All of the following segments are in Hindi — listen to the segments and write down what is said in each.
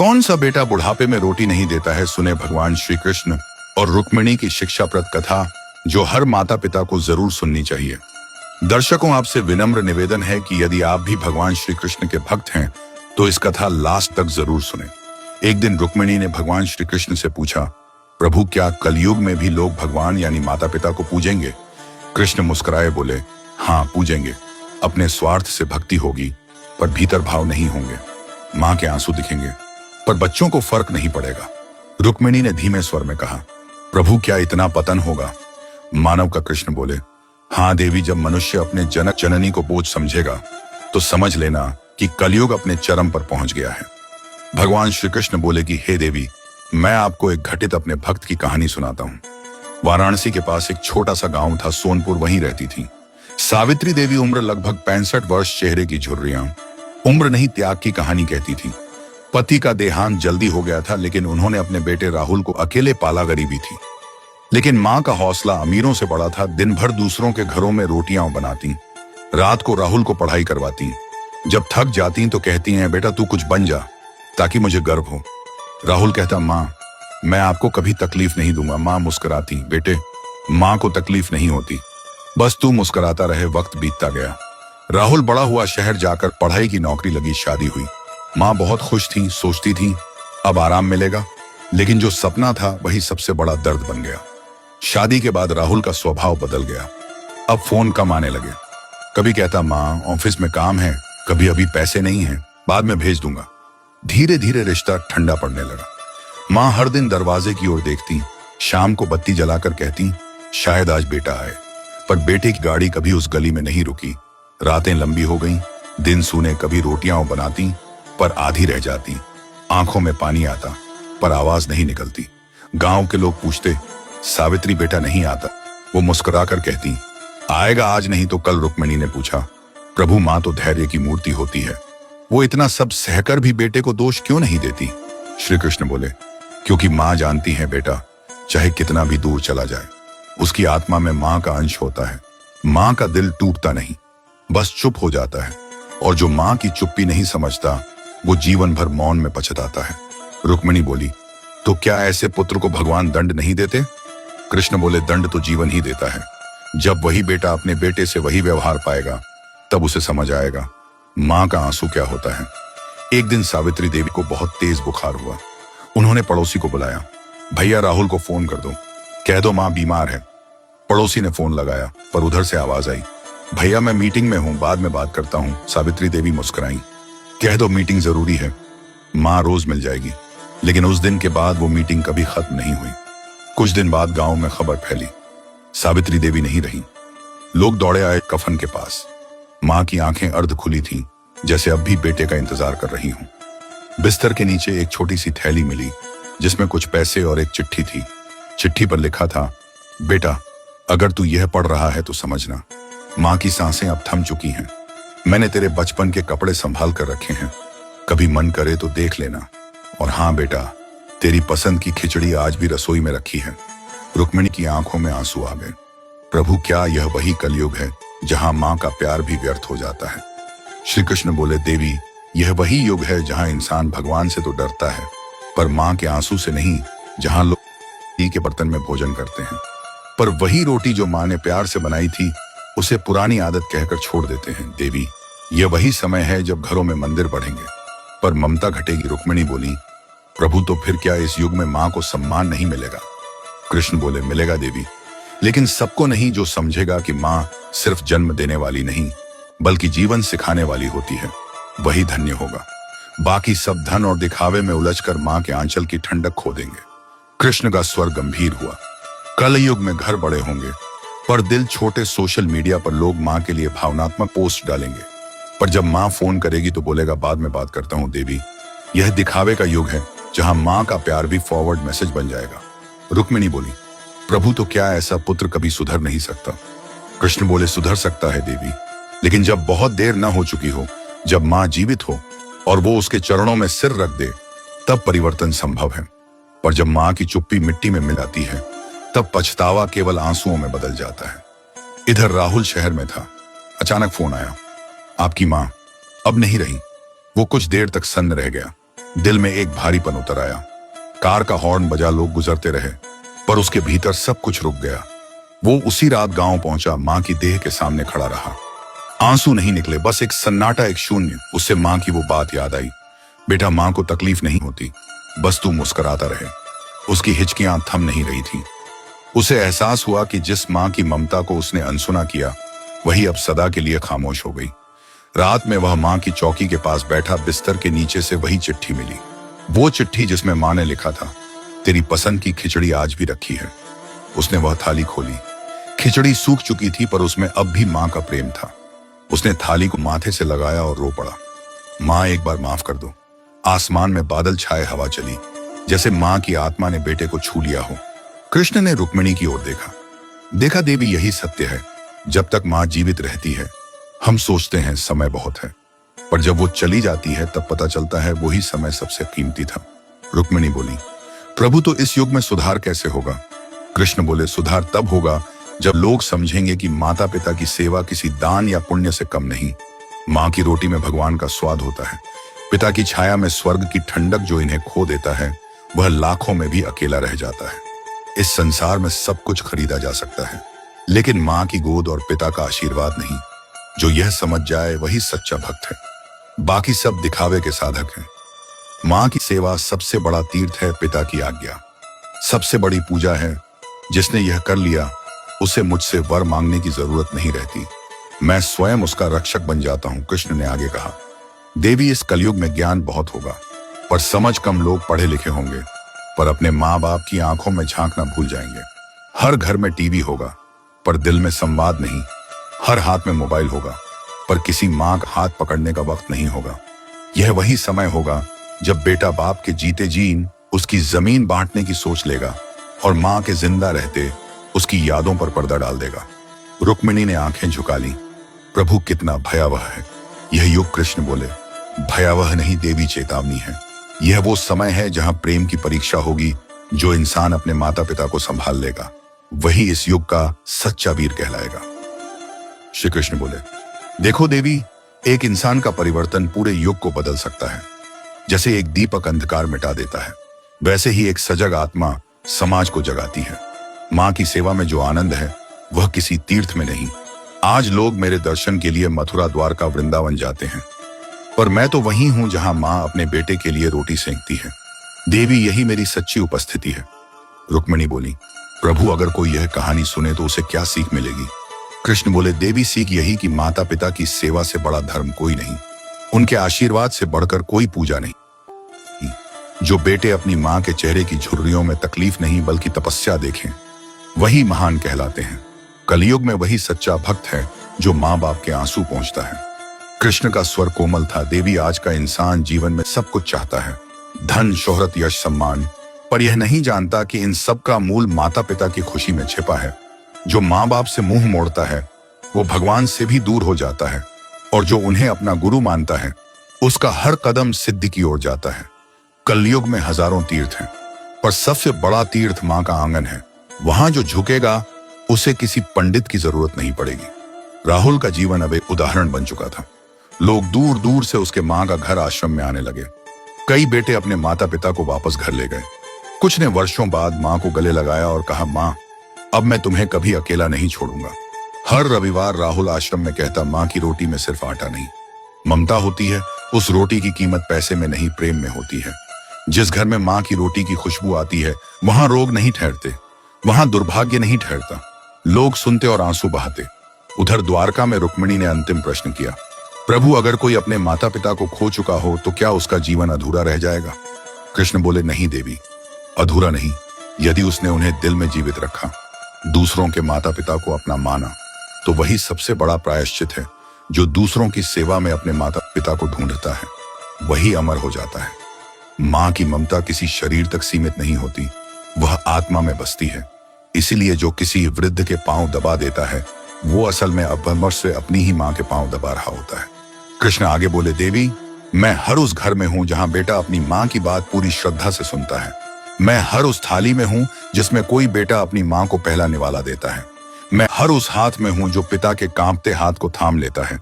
कौन सा बेटा बुढ़ापे में रोटी नहीं देता है? सुने भगवान श्री कृष्ण और रुक्मिणी की शिक्षाप्रद कथा, जो हर माता पिता को जरूर सुननी चाहिए। दर्शकों, आपसे विनम्र निवेदन है कि यदि आप भी भगवान श्री कृष्ण के भक्त हैं तो इस कथा लास्ट तक जरूर सुने। एक दिन रुक्मिणी ने भगवान श्री कृष्ण से पूछा, प्रभु, क्या कलयुग में भी लोग भगवान यानी माता पिता को पूजेंगे? कृष्ण मुस्कुराए बोले, हाँ पूजेंगे। अपने स्वार्थ से भक्ति होगी पर भीतर भाव नहीं होंगे। माँ के आंसू दिखेंगे पर बच्चों को फर्क नहीं पड़ेगा। रुक्मिणी ने धीमे स्वर में कहा, प्रभु, क्या इतना पतन होगा? मानव का कृष्ण बोले, हाँ देवी, जब मनुष्य अपने जनक जननी को बोझ समझेगा तो समझ लेना कि कलयुग अपने चरम पर पहुंच गया है। भगवान श्री कृष्ण बोले कि हे देवी, मैं आपको एक घटित अपने भक्त की कहानी सुनाता हूँ। वाराणसी के पास एक छोटा सा गांव था, सोनपुर, वहीं रहती थी सावित्री देवी। उम्र लगभग 65 वर्ष, चेहरे की झुर्रियां। उम्र नहीं, त्याग की कहानी कहती थी। पति का देहांत जल्दी हो गया था, लेकिन उन्होंने अपने बेटे राहुल को अकेले पाला। गरीबी थी, लेकिन माँ का हौसला अमीरों से बड़ा था। दिन भर दूसरों के घरों में रोटियां बनाती, रात को राहुल को पढ़ाई करवाती। जब थक जाती तो कहती हैं, बेटा तू कुछ बन जा ताकि मुझे गर्व हो। राहुल कहता, माँ मैं आपको कभी तकलीफ नहीं दूंगा। माँ मुस्कुराती, बेटे माँ को तकलीफ नहीं होती, बस तू मुस्कुराता रहे। वक्त बीतता गया। राहुल बड़ा हुआ, शहर जाकर पढ़ाई की नौकरी लगी, शादी हुई। माँ बहुत खुश थी, सोचती थी अब आराम मिलेगा, लेकिन जो सपना था वही सबसे बड़ा दर्द बन गया। शादी के बाद राहुल का स्वभाव बदल गया। अब फोन कम आने लगे। कभी कहता, माँ ऑफिस में काम है, कभी अभी पैसे नहीं है, बाद में भेज दूंगा। धीरे धीरे रिश्ता ठंडा पड़ने लगा। माँ हर दिन दरवाजे की ओर देखती, शाम को बत्ती जलाकर कहती, शायद आज बेटा आए। पर बेटे की गाड़ी कभी उस गली में नहीं रुकी। रातें लंबी हो गईं, दिन सूने। कभी रोटियां बनाती पर आधी रह जाती, आंखों में पानी आता पर आवाज नहीं निकलती। गांव के लोग पूछते, सावित्री बेटा नहीं आता? वो मुस्कुराकर कहती, आएगा आज नहीं तो कल। रुक्मिणी ने पूछा, प्रभु, माँ तो धैर्य की मूर्ति होती है, वो इतना सब सहकर भी बेटे को दोष क्यों नहीं देती? श्री कृष्ण बोले, क्योंकि माँ जानती है बेटा, चाहे कितना भी दूर चला जाए, उसकी आत्मा में माँ का अंश होता है। माँ का दिल टूटता नहीं, बस चुप हो जाता है। और जो माँ की चुप्पी नहीं समझता वो जीवन भर मौन में पछताता है। रुक्मिणी बोली, तो क्या ऐसे पुत्र को भगवान दंड नहीं देते? कृष्ण बोले, दंड तो जीवन ही देता है। जब वही बेटा अपने बेटे से वही व्यवहार पाएगा तब उसे समझ आएगा माँ का आंसू क्या होता है। एक दिन सावित्री देवी को बहुत तेज बुखार हुआ। उन्होंने पड़ोसी को बुलाया, भैया राहुल को फोन कर दो, कह दो माँ बीमार है। पड़ोसी ने फोन लगाया पर उधर से आवाज आई, भैया मैं मीटिंग में हूँ, बाद में बात करता हूँ। सावित्री देवी मुस्कुराई, कह दो मीटिंग जरूरी है, माँ रोज मिल जाएगी। लेकिन उस दिन के बाद वो मीटिंग कभी खत्म नहीं हुई। कुछ दिन बाद गांव में खबर फैली, सावित्री देवी नहीं रही। लोग दौड़े आए कफन के पास। माँ की आंखें अर्ध खुली थीं, जैसे अब भी बेटे का इंतजार कर रही हूं। बिस्तर के नीचे एक छोटी सी थैली मिली जिसमें कुछ पैसे और एक चिट्ठी थी। चिट्ठी पर लिखा था, बेटा अगर तू यह पढ़ रहा है तो समझना, माँ की सांसें अब थम चुकी हैं। मैंने तेरे बचपन के कपड़े संभाल कर रखे हैं, कभी मन करे तो देख लेना। और हाँ बेटा, तेरी पसंद की खिचड़ी आज भी रसोई में रखी है। रुक्मिणी की आंखों में आंसू आ गए। प्रभु, क्या यह वही कलयुग है जहां माँ का प्यार भी व्यर्थ हो जाता है? श्री कृष्ण बोले, देवी यह वही युग है जहां इंसान भगवान से तो डरता है पर माँ के आंसू से नहीं, जहां लोग घी के बर्तन में भोजन करते हैं पर वही रोटी जो माँ ने प्यार से बनाई थी उसे पुरानी आदत कहकर छोड़ देते हैं। देवी यह वही समय है जब घरों में मंदिर बढ़ेंगे पर ममता घटेगी। रुक्मिणी बोली, प्रभु तो फिर क्या इस युग में माँ को सम्मान नहीं मिलेगा? कृष्ण बोले, मिलेगा देवी, लेकिन सबको नहीं। जो समझेगा कि माँ सिर्फ जन्म देने वाली नहीं बल्कि जीवन सिखाने वाली होती है, वही धन्य होगा। बाकी सब धन और दिखावे में उलझकर माँ के आंचल की ठंडक खो देंगे। कृष्ण का स्वर गंभीर हुआ, कल युग में घर बड़े होंगे पर दिल छोटे। सोशल मीडिया पर लोग माँ के लिए भावनात्मक पोस्ट डालेंगे, पर जब माँ फोन करेगी तो बोलेगा बाद में बात करता हूँ। देवी यह दिखावे का युग है जहां माँ का प्यार भी फॉरवर्ड मैसेज बन जाएगा। रुक्मिणी बोली, प्रभु तो क्या ऐसा पुत्र कभी सुधर नहीं सकता? कृष्ण बोले, सुधर सकता है देवी, लेकिन जब बहुत देर न हो चुकी हो, जब माँ जीवित हो और वो उसके चरणों में सिर रख दे, तब परिवर्तन संभव है। पर जब माँ की चुप्पी मिट्टी में मिल जाती है तब पछतावा केवल आंसुओं में बदल जाता है। इधर राहुल शहर में था। अचानक फोन आया, आपकी माँ अब नहीं रही। वो कुछ देर तक सन्न रह गया। दिल में एक भारीपन उतर आया। कार का हॉर्न बजा, लोग गुजरते रहे, पर उसके भीतर सब कुछ रुक गया। वो उसी रात गांव पहुंचा, मां की देह के सामने खड़ा रहा। आंसू नहीं निकले, बस एक सन्नाटा, एक शून्य। उससे मां की वो बात याद आई, बेटा मां को तकलीफ नहीं होती, बस तू मुस्कुराता रहे। उसकी हिचकियां थम नहीं रही थी। उसे एहसास हुआ कि जिस मां की ममता को उसने अनसुना किया, वही अब सदा के लिए खामोश हो गई। रात में वह मां की चौकी के पास बैठा, बिस्तर के नीचे से वही चिट्ठी मिली। वो चिट्ठी जिसमें मां ने लिखा था, तेरी पसंद की खिचड़ी आज भी रखी है। उसने वह थाली खोली। खिचड़ी सूख चुकी थी, पर उसमें अब भी मां का प्रेम था। उसने थाली को माथे से लगाया और रो पड़ा, मां एक बार माफ कर दो। आसमान में बादल छाए, हवा चली, जैसे मां की आत्मा ने बेटे को छू लिया हो। कृष्ण ने रुक्मिणी की ओर देखा। देखा देवी, यही सत्य है। जब तक मां जीवित रहती है, हम सोचते हैं समय बहुत है, पर जब वो चली जाती है तब पता चलता है वही समय सबसे कीमती था। रुक्मिणी बोली, प्रभु तो इस युग में सुधार कैसे होगा? कृष्ण बोले, सुधार तब होगा जब लोग समझेंगे कि माता पिता की सेवा किसी दान या पुण्य से कम नहीं। मां की रोटी में भगवान का स्वाद होता है, पिता की छाया में स्वर्ग की ठंडक जो इन्हें खो देता है, वह लाखों में भी अकेला रह जाता है। इस संसार में सब कुछ खरीदा जा सकता है, लेकिन मां की गोद और पिता का आशीर्वाद नहीं। जो यह समझ जाए वही सच्चा भक्त है, बाकी सब दिखावे के साधक हैं। मां की सेवा सबसे बड़ा तीर्थ है, पिता की आज्ञा सबसे बड़ी पूजा है। जिसने यह कर लिया, उसे मुझसे वर मांगने की जरूरत नहीं रहती, मैं स्वयं उसका रक्षक बन जाता हूं। कृष्ण ने आगे कहा, देवी, इस कलयुग में ज्ञान बहुत होगा, पर समझ कम। लोग पढ़े लिखे होंगे, पर अपने माँ बाप की आंखों में झांकना भूल जाएंगे। हर घर में टीवी होगा, पर दिल में संवाद नहीं। हर हाथ में मोबाइल होगा, पर किसी माँ का हाथ पकड़ने का वक्त नहीं होगा। यह वही समय होगा जब बेटा बाप के जीते जी उसकी जमीन बांटने की सोच लेगा और माँ के जिंदा रहते उसकी यादों पर पर्दा डाल देगा। रुक्मिणी ने आंखें झुका ली। प्रभु कितना भयावह है यह युग। कृष्ण बोले, भयावह नहीं देवी, चेतावनी है। यह वो समय है जहां प्रेम की परीक्षा होगी। जो इंसान अपने माता पिता को संभाल लेगा, वही इस युग का सच्चा वीर कहलाएगा। श्री कृष्ण बोले, देखो देवी, एक इंसान का परिवर्तन पूरे युग को बदल सकता है। जैसे एक दीपक अंधकार मिटा देता है, वैसे ही एक सजग आत्मा समाज को जगाती है। मां की सेवा में जो आनंद है, वह किसी तीर्थ में नहीं। आज लोग मेरे दर्शन के लिए मथुरा, द्वारका, वृंदावन जाते हैं, पर मैं तो वहीं हूं जहां मां अपने बेटे के लिए रोटी सेंकती है। देवी, यही मेरी सच्ची उपस्थिति है। रुक्मिणी बोली, प्रभु, अगर कोई यह कहानी सुने तो उसे क्या सीख मिलेगी? कृष्ण बोले, देवी, सीख यही कि माता पिता की सेवा से बड़ा धर्म कोई नहीं, उनके आशीर्वाद से बढ़कर कोई पूजा नहीं। जो बेटे अपनी मां के चेहरे की झुर्रियों में तकलीफ नहीं बल्कि तपस्या देखें, वही महान कहलाते हैं। कलयुग में वही सच्चा भक्त है जो मां बाप के आंसू पहुंचता है। कृष्ण का स्वर कोमल था। देवी, आज का इंसान जीवन में सब कुछ चाहता है, धन, शोहरत, यश, सम्मान, पर यह नहीं जानता कि इन सब का मूल माता पिता की खुशी में छिपा है। जो माँ बाप से मुंह मोड़ता है, वो भगवान से भी दूर हो जाता है, और जो उन्हें अपना गुरु मानता है, उसका हर कदम सिद्धि की ओर जाता है। कलयुग में हजारों तीर्थ हैं, पर सबसे बड़ा तीर्थ माँ का आंगन है। वहां जो झुकेगा, उसे किसी पंडित की जरूरत नहीं पड़ेगी। राहुल का जीवन अब एक उदाहरण बन चुका था। लोग दूर दूर से उसके माँ का घर, आश्रम में आने लगे। कई बेटे अपने माता पिता को वापस घर ले गए। कुछ ने वर्षों बाद माँ को गले लगाया और कहा, माँ, अब मैं तुम्हें कभी अकेला नहीं छोड़ूंगा। हर रविवार राहुल आश्रम में कहता, माँ की रोटी में सिर्फ आटा नहीं, ममता होती है। उस रोटी की कीमत पैसे में नहीं, प्रेम में होती है। जिस घर में माँ की रोटी की खुशबू आती है, वहां रोग नहीं ठहरते, वहां दुर्भाग्य नहीं ठहरता। लोग सुनते और आंसू बहाते। उधर द्वारका में रुक्मिणी ने अंतिम प्रश्न किया, प्रभु, अगर कोई अपने माता पिता को खो चुका हो तो क्या उसका जीवन अधूरा रह जाएगा? कृष्ण बोले, नहीं देवी, अधूरा नहीं। यदि उसने उन्हें दिल में जीवित रखा, दूसरों के माता पिता को अपना माना, तो वही सबसे बड़ा प्रायश्चित है। जो दूसरों की सेवा में अपने माता पिता को ढूंढता है, वही अमर हो जाता है। मां की ममता किसी शरीर तक सीमित नहीं होती, वह आत्मा में बसती है। इसीलिए जो किसी वृद्ध के पांव दबा देता है, वो असल में अवमर्श से अपनी ही मां के पांव दबा रहा होता है। कृष्ण आगे बोले, देवी, मैं हर उस घर में हूं जहां बेटा अपनी मां की बात पूरी श्रद्धा से सुनता है। मैं हर उस थाली में हूं जिसमें कोई बेटा अपनी मां को पहला निवाला देता है। मैं हर उस हाथ में हूं जो पिता के कांपते हाथ को थाम लेता है।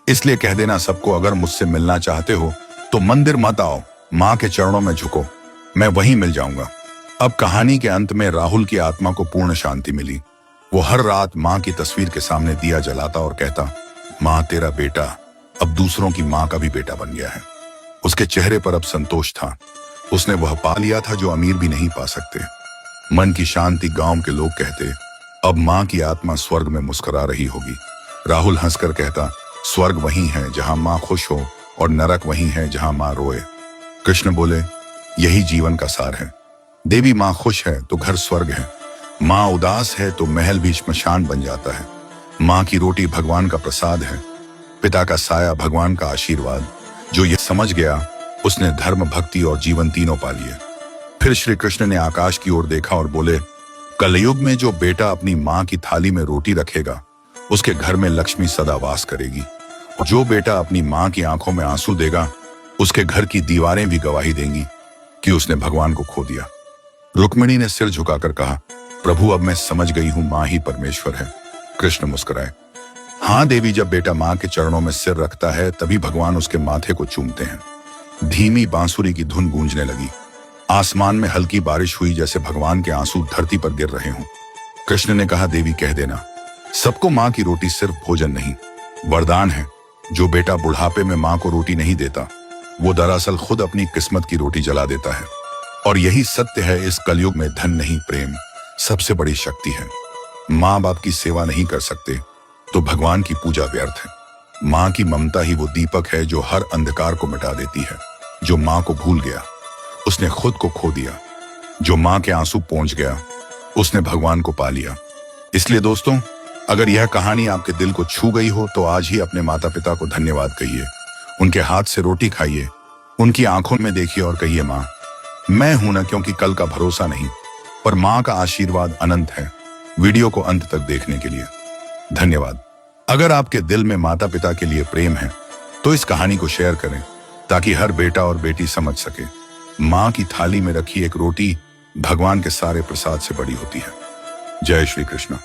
इसलिए कह देना सबको, अगर मुझसे मिलना चाहते हो तो मंदिर मत आओ, माँ के चरणों में झुको, मैं वहीं मिल जाऊंगा। अब कहानी के अंत में राहुल की आत्मा को पूर्ण शांति मिली। वो हर रात माँ की तस्वीर के सामने दिया जलाता और कहता, माँ तेरा बेटा अब दूसरों की माँ का भी बेटा बन गया है। उसके चेहरे पर अब संतोष था। उसने वह पा लिया था जो अमीर भी नहीं पा सकते। मन की शांति। गांव के लोग कहते, अब माँ की आत्मा स्वर्ग में मुस्कुरा रही होगी। राहुल हंसकर कहता, स्वर्ग वही है जहां माँ खुश हो और नरक वही है जहां माँ रोए। कृष्ण बोले, यही जीवन का सार है। देवी माँ खुश है तो घर स्वर्ग है, माँ उदास है तो महल भी श्मशान बन जाता है। माँ की रोटी भगवान का प्रसाद है, पिता का साया भगवान का आशीर्वाद। जो यह समझ गया उसने धर्म, भक्ति और जीवन तीनों पा लिए। फिर श्री कृष्ण ने आकाश की ओर देखा और बोले, कलयुग में जो बेटा अपनी माँ की थाली में रोटी रखेगा उसके घर में लक्ष्मी सदा वास करेगी। और जो बेटा अपनी माँ की आंखों में आंसू देगा उसके घर की दीवारें भी गवाही देंगी कि उसने भगवान को खो दिया। रुक्मिणी ने सिर झुकाकर कहा, प्रभु अब मैं समझ गई हूं, माँ ही परमेश्वर है। कृष्ण मुस्कुराए, हाँ देवी, जब बेटा माँ के चरणों में सिर रखता है तभी भगवान उसके माथे को चूमते हैं। धीमी बांसुरी की धुन गूंजने लगी। आसमान में हल्की बारिश हुई जैसे भगवान के आंसू धरती पर गिर रहे हों। कृष्ण ने कहा, देवी कह देना, सबको माँ की रोटी सिर्फ भोजन नहीं, वरदान है। जो बेटा बुढ़ापे में माँ को रोटी नहीं देता वो दरअसल खुद अपनी किस्मत की रोटी जला देता है। और यही सत्य है, इस कलयुग में धन नहीं, प्रेम सबसे बड़ी शक्ति है। माँ बाप की सेवा नहीं कर सकते तो भगवान की पूजा व्यर्थ है। माँ की ममता ही वो दीपक है जो हर अंधकार को मिटा देती है। जो माँ को भूल गया उसने खुद को खो दिया। जो माँ के आंसू पहुंच गया उसने भगवान को पा लिया। इसलिए दोस्तों, अगर यह कहानी आपके दिल को छू गई हो तो आज ही अपने माता पिता को धन्यवाद कहिए। उनके हाथ से रोटी खाइए, उनकी आंखों में देखिए और कहिए, माँ मैं हूं ना, क्योंकि कल का भरोसा नहीं, पर माँ का आशीर्वाद अनंत है। वीडियो को अंत तक देखने के लिए धन्यवाद। अगर आपके दिल में माता पिता के लिए प्रेम है तो इस कहानी को शेयर करें ताकि हर बेटा और बेटी समझ सके, माँ की थाली में रखी एक रोटी भगवान के सारे प्रसाद से बड़ी होती है। जय श्री कृष्ण।